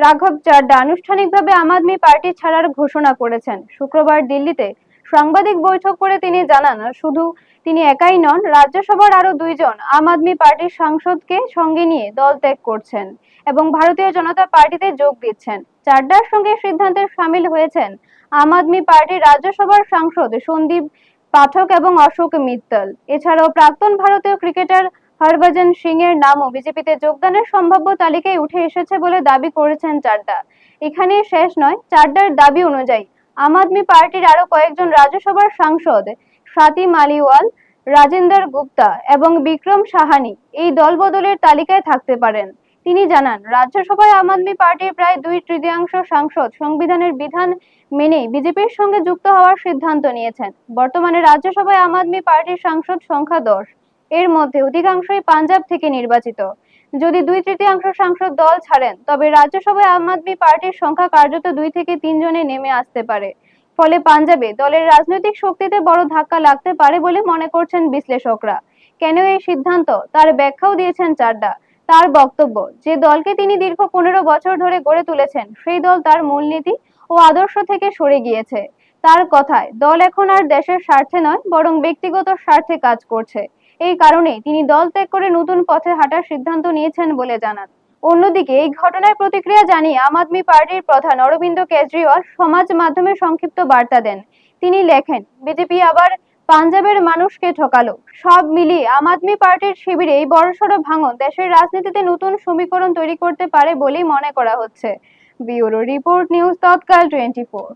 রাঘব চাড্ডা আনুষ্ঠানিকভাবে আম আদমি পার্টি ছাড়ার ঘোষণা করেছেন। শুক্রবার দিল্লিতে সাংবাদিক বৈঠক করে তিনি জানান, শুধু তিনি একাই নন, রাজ্যসভার আরো 2 জন আম আদমি পার্টির সাংসদকে সঙ্গে নিয়ে দল ত্যাগ করছেন এবং ভারতীয় জনতা পার্টিতে যোগ দিচ্ছেন। চাড্ডার সঙ্গে সিদ্ধান্তে শামিল হয়েছেন আম আদমি পার্টির রাজ্যসভার সাংসদ সন্দীপ পাঠক এবং অশোক মিত্তল। এছাড়াও প্রাক্তন ভারতীয় ক্রিকেটার হরভজন সিং এর নামও বিজেপিতে যোগদানের সম্ভাব্য তালিকায় উঠে এসেছে বলে দাবি করেছেন চাড্ডা। এখানে শেষ নয়, চাড্ডার দাবি অনুযায়ী আম আদমি পার্টির আরো কয়েকজন রাজ্যসভার সাংসদ স্বাতি মালিওয়াল, রাজেন্দর গুপ্তা এবং বিক্রম সাহানি এই দলবদলের তালিকায় থাকতে পারেন। তিনি জানান, রাজ্যসভায় আম আদমি পার্টির প্রায় 2/3 সাংসদ সংবিধানের বিধান মেনেই বিজেপির সঙ্গে যুক্ত হওয়ার সিদ্ধান্ত নিয়েছেন। বর্তমানে রাজ্যসভায় আম আদমি পার্টির সাংসদ সংখ্যা 10। এর মধ্যে অধিকাংশই পাঞ্জাব থেকে নির্বাচিত। যদি 2/3 সাংসদ দল ছাড়েন, তবে রাজ্যসভায় আম আদমি পার্টির সংখ্যা কার্যত 2 থেকে 3 জনে নেমে আসতে পারে। ফলে পাঞ্জাবে দলের রাজনৈতিক শক্তিতে বড় ধাক্কা লাগতে পারে বলে মনে করছেন বিশ্লেষকরা। কেন এই সিদ্ধান্ত, তার ব্যাখ্যাও দিয়েছেন চাড্ডা। তার বক্তব্য, যে দলকে তিনি দীর্ঘ 15 বছর ধরে গড়ে তুলেছেন, সেই দল তার মূলনীতি ও আদর্শ থেকে সরে গিয়েছে। তার কথায়, দল এখন আর দেশের স্বার্থে নয়, বরং ব্যক্তিগত স্বার্থে কাজ করছে। এই কারণেই তিনি দল ত্যাগ করে নতুন পথে হাঁটার সিদ্ধান্ত নিয়েছেন বলে জানান। অন্যদিকে এই ঘটনার প্রতিক্রিয়া জানিয়ে আম আদমি পার্টির প্রধান অরবিন্দ কেজরিওয়াল সমাজ মাধ্যমে সংক্ষিপ্ত বার্তা দেন। তিনি লেখেন, বিজেপি আবার পাঞ্জাবের মানুষকে ঠকালো। সব মিলিয়ে আম আদমি পার্টির শিবিরে এই বড়সড় ভাঙন দেশের রাজনীতিতে নতুন সমীকরণ তৈরি করতে পারে বলেই মনে করা হচ্ছে। ব্যুরো রিপোর্ট, নিউজ তৎকাল 24।